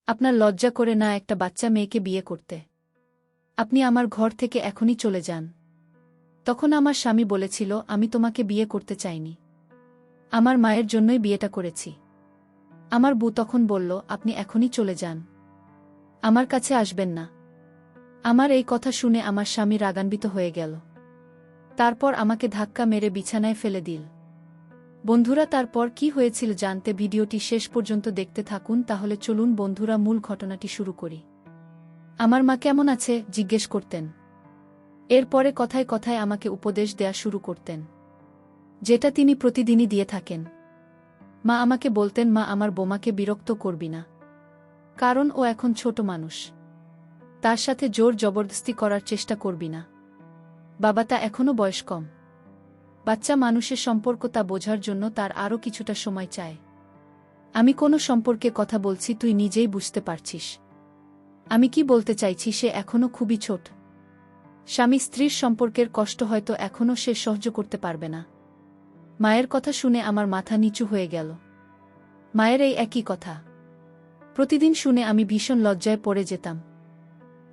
আপনার লজ্জা করে না একটা বাচ্চা মেয়েকে বিয়ে করতে? আপনি আমার ঘর থেকে এখনই চলে যান। তখন আমার স্বামী বলেছিল, আমি তোমাকে বিয়ে করতে চাইনি, আমার মায়ের জন্যই বিয়েটা করেছি। আমার বউ তখন বলল, আপনি এখনই চলে যান, আমার কাছে আসবেন না। আমার এই কথা শুনে আমার স্বামী রাগান্বিত হয়ে গেল। তারপর আমাকে ধাক্কা মেরে বিছানায় ফেলে দিল। বন্ধুরা, তারপর কি হয়েছিল জানতে ভিডিওটি শেষ পর্যন্ত দেখতে থাকুন। তাহলে চলুন বন্ধুরা, মূল ঘটনাটি শুরু করি। আমার মা কেমন আছে জিজ্ঞেস করতেন। এরপরে কথায় কথায় আমাকে উপদেশ দেয়া শুরু করতেন, যেটা তিনি প্রতিদিনই দিয়ে থাকেন। মা আমাকে বলতেন, মা আমার বোমাকে বিরক্ত করবি না, কারণ ও এখন ছোট মানুষ, তার সাথে জোর জবরদস্তি করার চেষ্টা করবি না। বাবা, তা এখনও বয়স কম, বাচ্চা মানুষের সম্পর্ক তা বোঝার জন্য তার আরও কিছুটা সময় চায়। আমি কোনো সম্পর্কে কথা বলছি, তুই নিজেই বুঝতে পারছিস আমি কি বলতে চাইছি। সে এখনও খুবই ছোট। স্বামী স্ত্রীর সম্পর্কের কষ্ট হয়তো এখনও সে সহ্য করতে পারবে না। মায়ের কথা শুনে আমার মাথা নিচু হয়ে গেল। মায়ের এই একই কথা প্রতিদিন শুনে আমি ভীষণ লজ্জায় পড়ে যেতাম।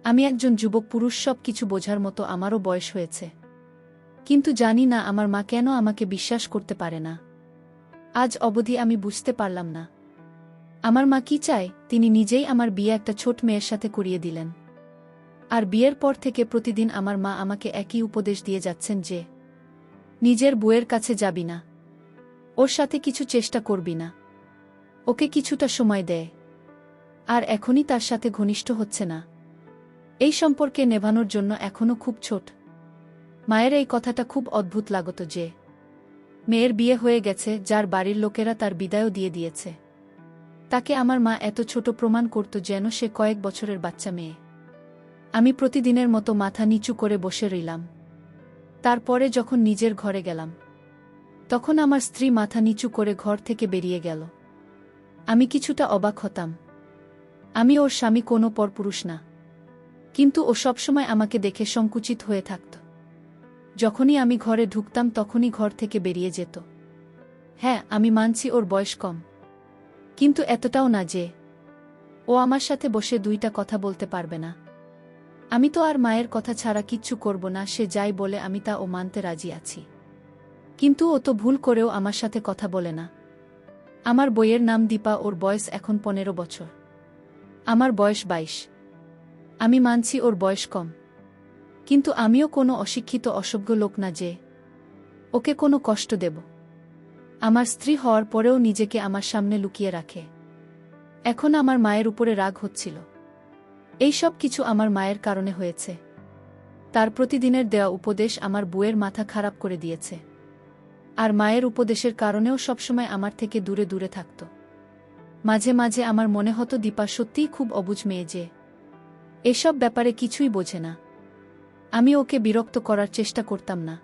আমি একজন যুবক পুরুষ, সব কিছু বোঝার মতো আমারও বয়স হয়েছে, কিন্তু জানি না আমার মা কেন আমাকে বিশ্বাস করতে পারে না। আজ অবধি আমি বুঝতে পারলাম না আমার মা কি চায়। তিনি নিজেই আমার বিয়ে একটা ছোট মেয়ের সাথে করিয়ে দিলেন, আর বিয়ের পর থেকে প্রতিদিন আমার মা আমাকে একই উপদেশ দিয়ে যাচ্ছেন যে নিজের বউয়ের কাছে যাবি না, ওর সাথে কিছু চেষ্টা করবি না, ওকে কিছুটা সময় দেয়, আর এখনই তার সাথে ঘনিষ্ঠ হচ্ছে না। এই সম্পর্কে নেভানোর জন্য এখনও খুব ছোট। মায়ের এই কথাটা খুব অদ্ভুত লাগত যে মেয়ের বিয়ে হয়ে গেছে, যার বাড়ির লোকেরা তার বিদায়ও দিয়ে দিয়েছে, তাকে আমার মা এত ছোট প্রমাণ করত যেন সে কয়েক বছরের বাচ্চা মেয়ে। আমি প্রতিদিনের মতো মাথা নিচু করে বসে রইলাম। তারপরে যখন নিজের ঘরে গেলাম, তখন আমার স্ত্রী মাথা নিচু করে ঘর থেকে বেরিয়ে গেল। আমি কিছুটা অবাক হতাম। আমি ওর স্বামী, কোনো পরপুরুষ না, কিন্তু ও সবসময় আমাকে দেখে সংকুচিত হয়ে থাকত। যখনই আমি ঘরে ঢুকতাম তখনই ঘর থেকে বেরিয়ে যেত। হ্যাঁ, আমি মানছি ওর বয়স কম, কিন্তু এতটাও না যে ও আমার সাথে বসে দুইটা কথা বলতে পারবে না। আমি তো আর মায়ের কথা ছাড়া কিচ্ছু করব না, সে যাই বলে আমি তা ও মানতে রাজি আছি। কিন্তু ও তো ভুল করেও আমার সাথে কথা বলে না। আমার বইয়ের নাম দীপা, ওর বয়স এখন 15 বছর, আমার বয়স 22। আমি মানছি ওর বয়স কম, কিন্তু আমিও কোনো অশিক্ষিত অসভ্য লোক না যে ওকে কোনো কষ্ট দেব। আমার স্ত্রী হওয়ার পরেও নিজেকে আমার সামনে লুকিয়ে রাখে। এখন আমার মায়ের উপরে রাগ হচ্ছিল। এই সব কিছু আমার মায়ের কারণে হয়েছে। তার প্রতিদিনের দেওয়া উপদেশ আমার বউয়ের মাথা খারাপ করে দিয়েছে, আর মায়ের উপদেশের কারণেও সবসময় আমার থেকে দূরে দূরে থাকত। মাঝে মাঝে আমার মনে হতো দীপা সত্যিই খুব অবুঝ মেয়ে, যে এসব ব্যাপারে কিছুই বোঝে না। আমি ওকে বিরক্ত করার চেষ্টা করতাম না,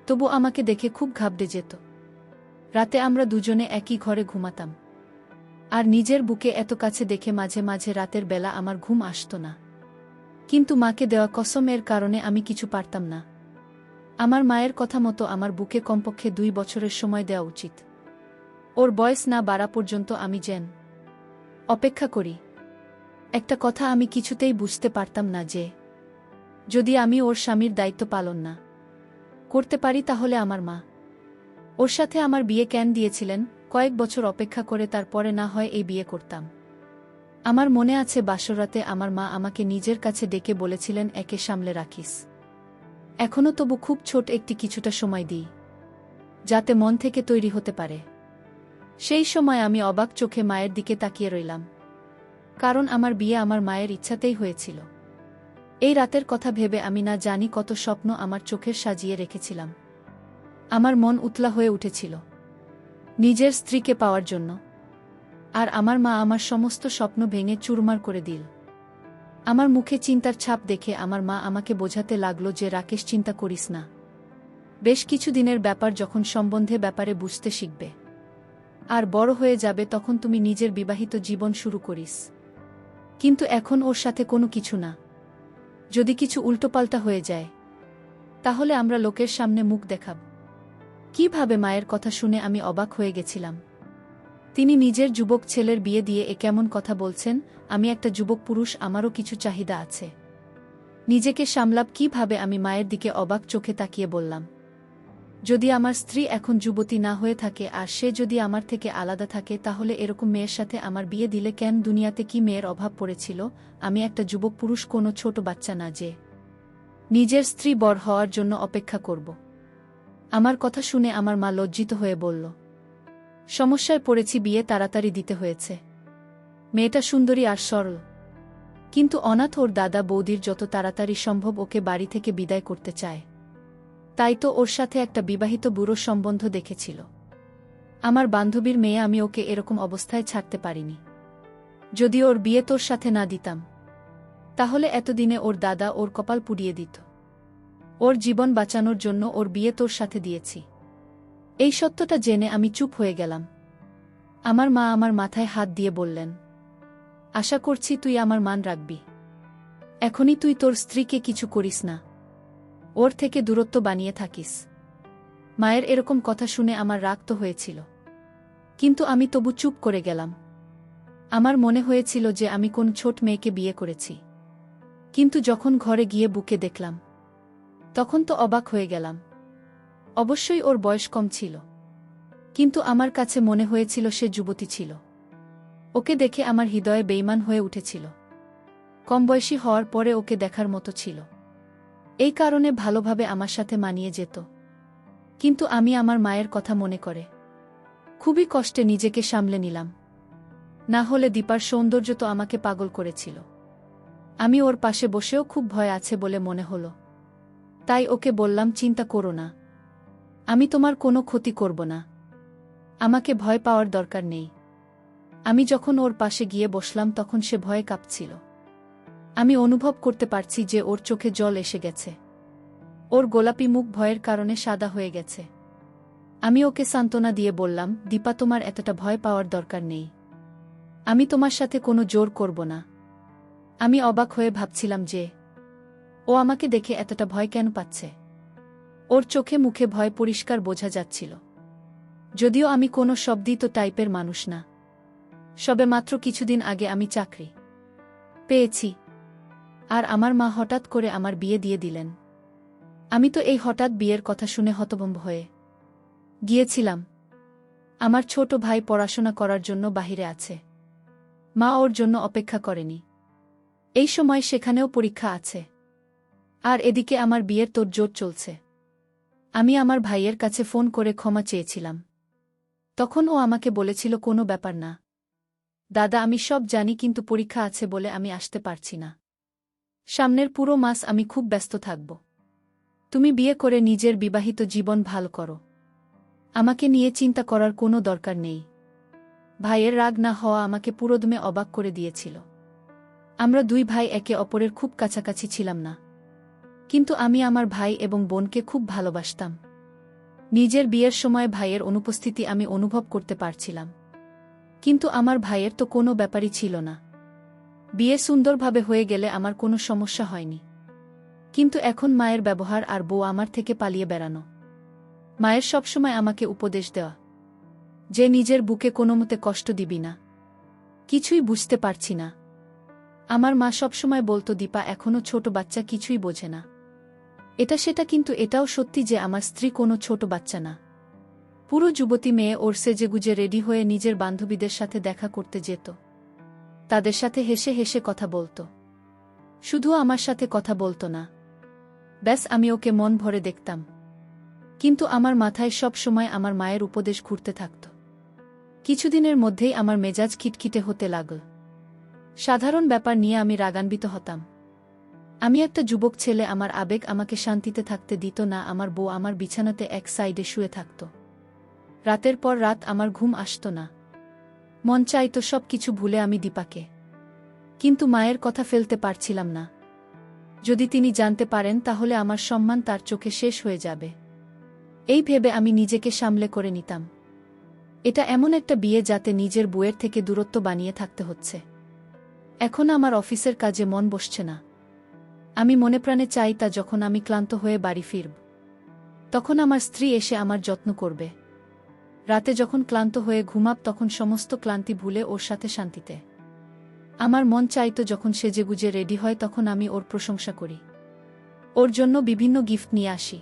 তবু আমাকে দেখে খুব ঘাবড়ে যেত। রাতে আমরা দুজনে একই ঘরে ঘুমাতাম, আর নিজের বুকে এত কাছে দেখে মাঝে মাঝে রাতের বেলা আমার ঘুম আসত না। কিন্তু মাকে দেওয়া কসমের কারণে আমি কিছু পারতাম না। আমার মায়ের কথা মতো আমার বুকে কমপক্ষে 2 বছরের সময় দেওয়া উচিত। ওর বয়স না বাড়া পর্যন্ত আমি যেন অপেক্ষা করি। একটা কথা আমি কিছুতেই বুঝতে পারতাম না, যে যদি আমি ওর স্বামীর দায়িত্ব পালন না করতে পারি, তাহলে আমার মা ওর সাথে আমার বিয়ে কেন দিয়েছিলেন। কয়েক বছর অপেক্ষা করে তারপরে না হয় এই বিয়ে করতাম। আমার মনে আছে বাসরাতে আমার মা আমাকে নিজের কাছে ডেকে বলেছিলেন, একে সামলে রাখিস, এখনও তবু খুব ছোট, একটি কিছুটা সময় দিই, যাতে মন থেকে তৈরি হতে পারে। সেই সময় আমি অবাক চোখে মায়ের দিকে তাকিয়ে রইলাম, কারণ আমার বিয়ে আমার মায়ের ইচ্ছাতেই হয়েছিল। এই রাতের কথা ভেবে আমি না জানি কত স্বপ্ন আমার চোখের সাজিয়ে রেখেছিলাম। আমার মন উতলা হয়ে উঠেছিল নিজের স্ত্রীকে পাওয়ার জন্য, আর আমার মা আমার সমস্ত স্বপ্ন ভেঙে চুরমার করে দিল। আমার মুখে চিন্তার ছাপ দেখে আমার মা আমাকে বোঝাতে লাগলো যে রাকেশ, চিন্তা করিস না, বেশ কিছুদিনের ব্যাপার, যখন সম্বন্ধে ব্যাপারে বুঝতে শিখবে আর বড় হয়ে যাবে, তখন তুমি নিজের বিবাহিত জীবন শুরু করিস। কিন্তু এখন ওর সাথে কোনো কিছু না। যদি কিছু উল্টোপাল্টা হয়ে যায়, তাহলে আমরা লোকের সামনে মুখ দেখাব কিভাবে? মায়ের কথা শুনে আমি অবাক হয়ে গেছিলাম। তিনি নিজের যুবক ছেলের বিয়ে দিয়ে এ কেমন কথা বলছেন? আমি একটা যুবক পুরুষ, আমারও কিছু চাহিদা আছে। নিজেকে সামলাব কিভাবে? আমি মায়ের দিকে অবাক চোখে তাকিয়ে বললাম, যদি আমার স্ত্রী এখন যুবতী না হয়ে থাকে আর সে যদি আমার থেকে আলাদা থাকে, তাহলে এরকম মেয়ের সাথে আমার বিয়ে দিলে কেন? দুনিয়াতে কি মেয়ের অভাব পড়েছিল? আমি একটা যুবক পুরুষ, কোনো ছোট বাচ্চা না যে নিজের স্ত্রী বর হওয়ার জন্য অপেক্ষা করব। আমার কথা শুনে আমার মা লজ্জিত হয়ে বলল, সমস্যায় পড়েছি, বিয়ে তাড়াতাড়ি দিতে হয়েছে। মেয়েটা সুন্দরী আর সরল, কিন্তু অনাথ। ওর দাদা বৌদির যত তাড়াতাড়ি সম্ভব ওকে বাড়ি থেকে বিদায় করতে চায়। তাই তো ওর সাথে একটা বিবাহিত বুড়ো সম্বন্ধ দেখেছিল। আমার বান্ধবীর মেয়ে, আমি ওকে এরকম অবস্থায় ছাড়তে পারিনি। যদি ওর বিয়ে তোর সাথে না দিতাম, তাহলে এতদিনে ওর দাদা ওর কপাল পুড়িয়ে দিত। ওর জীবন বাঁচানোর জন্য ওর বিয়ে তোর সাথে দিয়েছি। এই সত্যটা জেনে আমি চুপ হয়ে গেলাম। আমার মা আমার মাথায় হাত দিয়ে বললেন, আশা করছি তুই আমার মান রাখবি। এখনই তুই তোর স্ত্রীকে কিছু করিস না, ওর থেকে দূরত্ব বানিয়ে থাকিস। মায়ের এরকম কথা শুনে আমার রাগ তো হয়েছিল, কিন্তু আমি তবু চুপ করে গেলাম। আমার মনে হয়েছিল যে আমি কোন ছোট মেয়েকে বিয়ে করেছি, কিন্তু যখন ঘরে গিয়ে বুকে দেখলাম, তখন তো অবাক হয়ে গেলাম। অবশ্যই ওর বয়স কম ছিল, কিন্তু আমার কাছে মনে হয়েছিল সে যুবতী ছিল। ওকে দেখে আমার হৃদয়ে বেইমান হয়ে উঠেছিল। কম বয়সী হওয়ার পরে ওকে দেখার মতো ছিল, এই কারণে ভালোভাবে আমার সাথে মানিয়ে যেত। কিন্তু আমি আমার মায়ের কথা মনে করে খুবই কষ্টে নিজেকে সামলে নিলাম। না হলে দীপার সৌন্দর্য তো আমাকে পাগল করেছিল। আমি ওর পাশে বসেও খুব ভয় আছে বলে মনে হলো। তাই ওকে বললাম, চিন্তা করো না, আমি তোমার কোনো ক্ষতি করব না। আমাকে ভয় পাওয়ার দরকার নেই। আমি যখন ওর পাশে গিয়ে বসলাম, তখন সে ভয়ে কাঁপছিল। আমি অনুভব করতে পারছি যে ওর চোখে জল এসে গেছে। ওর গোলাপি মুখ ভয়ের কারণে সাদা হয়ে গেছে। আমি ওকে সান্ত্বনা দিয়ে বললাম, দীপা, তোমার এতটা ভয় পাওয়ার দরকার নেই। আমি তোমার সাথে কোনো জোর করব না। আমি অবাক হয়ে ভাবছিলাম যে ও আমাকে দেখে এতটা ভয় কেন পাচ্ছে। ওর চোখে মুখে ভয় পরিষ্কার বোঝা যাচ্ছিল। যদিও আমি কোনো শব্দিত টাইপের মানুষ না। সবে মাত্র কিছুদিন আগে আমি চাকরি পেয়েছি, আর আমার মা হঠাৎ করে আমার বিয়ে দিয়ে দিলেন। আমি তো এই হঠাৎ বিয়ের কথা শুনে হতভম্ব হয়ে গিয়েছিলাম। আমার ছোট ভাই পড়াশোনা করার জন্য বাহিরে আছে, মা ওর জন্য অপেক্ষা করেনি। এই সময় সেখানেও পরীক্ষা আছে, আর এদিকে আমার বিয়ের তোড়জোড় চলছে। আমি আমার ভাইয়ের কাছে ফোন করে ক্ষমা চেয়েছিলাম। তখন ও আমাকে বলেছিল, কোনো ব্যাপার না দাদা, আমি সব জানি, কিন্তু পরীক্ষা আছে বলে আমি আসতে পারছি না। সামনের পুরো মাস আমি খুব ব্যস্ত থাকব। তুমি বিয়ে করে নিজের বিবাহিত জীবন ভালো করো, আমাকে নিয়ে চিন্তা করার কোনো দরকার নেই। ভাইয়ের রাগ না হওয়া আমাকে পুরোদমে অবাক করে দিয়েছিল। আমরা দুই ভাই একে অপরের খুব কাছাকাছি ছিলাম না, কিন্তু আমি আমার ভাই এবং বোনকে খুব ভালোবাসতাম। নিজের বিয়ের সময় ভাইয়ের অনুপস্থিতি আমি অনুভব করতে পারছিলাম, কিন্তু আমার ভাইয়ের তো কোনো ব্যাপারই ছিল না। বিয়ে সুন্দরভাবে হয়ে গেলে আমার কোনো সমস্যা হয়নি, কিন্তু এখন মায়ের ব্যবহার আর বউ আমার থেকে পালিয়ে বেড়ানো। মায়ের সবসময় আমাকে উপদেশ দেওয়া যে নিজের বুকে কোনোমতে কষ্ট দিবি না। কিছুই বুঝতে পারছি না। আমার মা সবসময় বলতো, দীপা এখনো ছোট বাচ্চা, কিছুই বোঝে না এটা সেটা, কিন্তু এটাও সত্যি যে আমার স্ত্রী কোনো ছোট বাচ্চা না। পুরো যুবতী মেয়ে। ওর সেজেগুজে রেডি হয়ে নিজের বান্ধবীদের সাথে দেখা করতে যেত, তাদের সাথে হেসে হেসে কথা বলতো। শুধু আমার সাথে কথা বলতো না, ব্যাস আমি ওকে মন ভরে দেখতাম। কিন্তু আমার মাথায় সব সময় আমার মায়ের উপদেশ ঘুরতে থাকত। কিছুদিনের মধ্যেই আমার মেজাজ খিটখিটে হতে লাগল। সাধারণ ব্যাপার নিয়ে আমি রাগান্বিত হতাম। আমি একটা যুবক ছেলে, আমার আবেগ আমাকে শান্তিতে থাকতে দিত না। আমার বউ আমার বিছানাতে এক সাইডে শুয়ে থাকত। রাতের পর রাত আমার ঘুম আসত না। মন চাইতো সব কিছু ভুলে আমি দীপাকে, কিন্তু মায়ের কথা ফেলতে পারছিলাম না। যদি তিনি জানতে পারেন, তাহলে আমার সম্মান তার চোখে শেষ হয়ে যাবে। এই ভেবে আমি নিজেকে সামলে করে নিতাম। এটা এমন একটা বিয়ে যাতে নিজের বউয়ের থেকে দূরত্ব বানিয়ে থাকতে হচ্ছে। এখন আমার অফিসের কাজে মন বসছে না। আমি মনে প্রাণে চাই তা যখন আমি ক্লান্ত হয়ে বাড়ি ফিরব, তখন আমার স্ত্রী এসে আমার যত্ন করবে। রাতে যখন ক্লান্ত হয়ে ঘুমাব তখন সমস্ত ক্লান্তি ভুলে ওর সাথে শান্তিতে। আমার মন চাইতো যখন সেজেগুজে রেডি হয় তখন আমি ওর প্রশংসা করি, ওর জন্য বিভিন্ন গিফট নিয়ে আসি।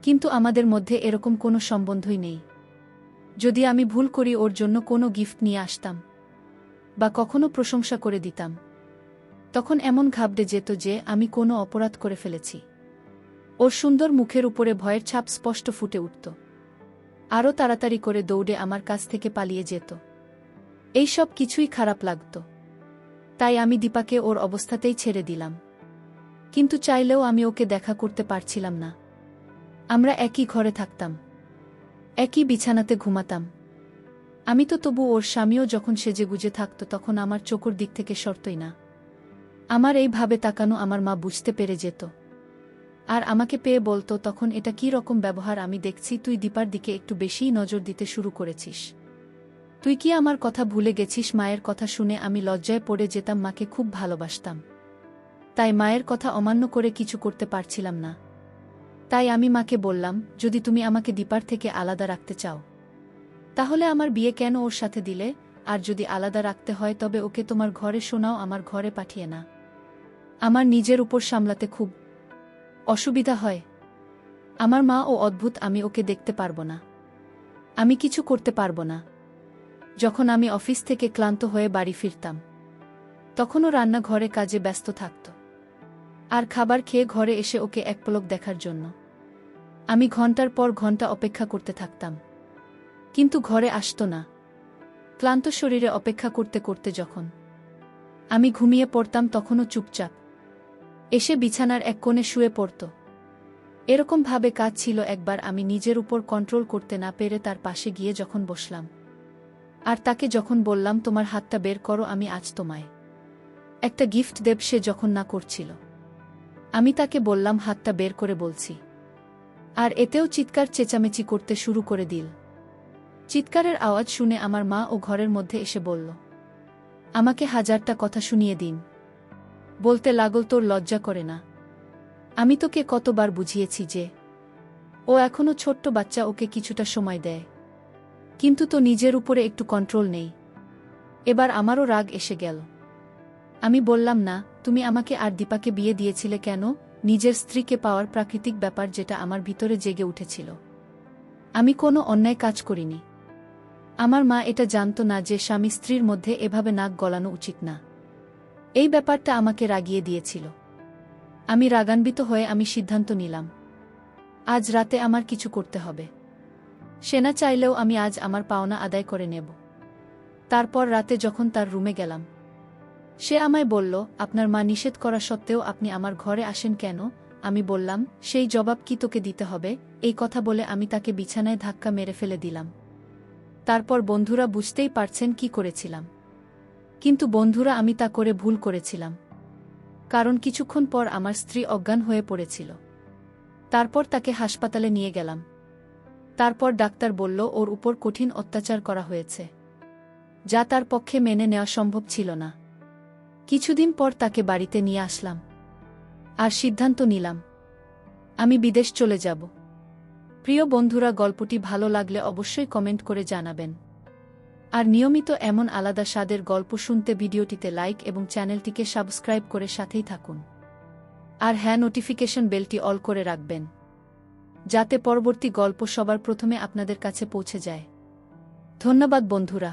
কিন্তু আমাদের মধ্যে এরকম কোনো সম্বন্ধই নেই। যদি আমি ভুল করি ওর জন্য কোনো গিফট নিয়ে আসতাম বা কখনো প্রশংসা করে দিতাম, তখন এমন ঘাবড়ে যেত যে আমি কোনো অপরাধ করে ফেলেছি। ওর সুন্দর মুখের উপরে ভয়ের ছাপ স্পষ্ট ফুটে উঠত। আরও তাড়াতাড়ি করে দৌড়ে আমার কাছ থেকে পালিয়ে যেত। এই সব কিছুই খারাপ লাগত। তাই আমি দীপাকে ওর অবস্থাতেই ছেড়ে দিলাম। কিন্তু চাইলেও আমি ওকে দেখা করতে পারছিলাম না। আমরা একই ঘরে থাকতাম, একই বিছানাতে ঘুমাতাম। আমি তো তবু ওর স্বামীও যখন সেজেগুজে থাকত তখন আমার চোখের দিক থেকে সরতই না। আমার এইভাবে তাকানো আমার মা বুঝতে পেরে যেত আর আমাকে পেয়ে বলতো, তখন এটা কী রকম ব্যবহার আমি দেখছি, তুই দীপার দিকে একটু বেশিই নজর দিতে শুরু করেছিস। তুই কি আমার কথা ভুলে গেছিস? মায়ের কথা শুনে আমি লজ্জায় পড়ে যেতাম। মাকে খুব ভালোবাসতাম, তাই মায়ের কথা অমান্য করে কিছু করতে পারছিলাম না। তাই আমি মাকে বললাম, যদি তুমি আমাকে দীপার থেকে আলাদা রাখতে চাও তাহলে আমার বিয়ে কেন ওর সাথে দিলে? আর যদি আলাদা রাখতে হয় তবে ওকে তোমার ঘরে শোনাও, আমার ঘরে পাঠিয়ে না। আমার নিজের উপর সামলাতে খুব অসুবিধা হয়। আমার মা ও অদ্ভুত, আমি ওকে দেখতে পারবো না, আমি কিছু করতে পারবো না। যখন আমি অফিস থেকে ক্লান্ত হয়ে বাড়ি ফিরতাম তখনও রান্নাঘরে কাজে ব্যস্ত থাকত আর খাবার খেয়ে ঘরে এসে ওকে এক পলক দেখার জন্য আমি ঘন্টার পর ঘন্টা অপেক্ষা করতে থাকতাম, কিন্তু ঘরে আসতো না। ক্লান্ত শরীরে অপেক্ষা করতে করতে যখন আমি ঘুমিয়ে পড়তাম তখনও চুপচাপ এসে বিছানার এক কোণে শুয়ে পড়ত। এরকমভাবে কাজ ছিল। একবার আমি নিজের উপর কন্ট্রোল করতে না পেরে তার পাশে গিয়ে যখন বসলাম আর তাকে যখন বললাম, তোমার হাতটা বের করো, আমি আজ তোমায় একটা গিফট দেব, সে যখন না করছিল আমি তাকে বললাম, হাতটা বের করে বলছি। আর এতেও চিৎকার চেঁচামেচি করতে শুরু করে দিল। চিৎকারের আওয়াজ শুনে আমার মা ও ঘরের মধ্যে এসে বলল, আমাকে হাজারটা কথা শুনিয়ে দিন। বলতে লাগল, তোর লজ্জা করে না? আমি তোকে কতবার বুঝিয়েছি যে ও এখনো ছোট্ট বাচ্চা, ওকে কিছুটা সময় দেয়, কিন্তু তো নিজের উপরে একটু কন্ট্রোল নেই। এবার আমারও রাগ এসে গেল। আমি বললাম, না, তুমি আমাকে আর দীপাকে বিয়ে দিয়েছিলে কেন? নিজের স্ত্রীকে পাওয়ার প্রাকৃতিক ব্যাপার যেটা আমার ভিতরে জেগে উঠেছিল। আমি কোনো অন্যায় কাজ করিনি। আমার মা এটা জানত না যে স্বামী স্ত্রীর মধ্যে এভাবে নাক গলানো উচিত না। এই ব্যাপারটা আমাকে রাগিয়ে দিয়েছিল। আমি রাগান্বিত হয়ে আমি সিদ্ধান্ত নিলাম, আজ রাতে আমার কিছু করতে হবে। সে না চাইলেও আমি আজ আমার পাওনা আদায় করে নেব। তারপর রাতে যখন তার রুমে গেলাম, সে আমায় বলল, আপনার মা নিষেধ করা সত্ত্বেও আপনি আমার ঘরে আসেন কেন? আমি বললাম, সেই জবাব কি তোকে দিতে হবে? এই কথা বলে আমি তাকে বিছানায় ধাক্কা মেরে ফেলে দিলাম। তারপর বন্ধুরা বুঝতেই পারছেন কি করেছিলাম। কিন্তু বন্ধুরা, আমি তা করে ভুল করেছিলাম, কারণ কিছুক্ষণ পর আমার স্ত্রী অজ্ঞান হয়ে পড়েছিল। তারপর তাকে হাসপাতালে নিয়ে গেলাম। তারপর ডাক্তার বলল, ওর উপর কঠিন অত্যাচার করা হয়েছে, যা তার পক্ষে মেনে নেওয়া সম্ভব ছিল না। কিছুদিন পর তাকে বাড়িতে নিয়ে আসলাম আর সিদ্ধান্ত নিলাম আমি বিদেশ চলে যাব। প্রিয় বন্ধুরা, গল্পটি ভালো লাগলে অবশ্যই কমেন্ট করে জানাবেন। আর নিয়মিত এমন আলাদা স্বাদের গল্প শুনতে ভিডিওটিতে লাইক এবং চ্যানেলটিকে সাবস্ক্রাইব করে সাথেই থাকুন। আর হ্যাঁ, নোটিফিকেশন বেলটি অল করে রাখবেন, যাতে পরবর্তী গল্প সবার প্রথমে আপনাদের কাছে পৌঁছে যায়। ধন্যবাদ বন্ধুরা,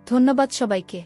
ধন্যবাদ সবাইকে।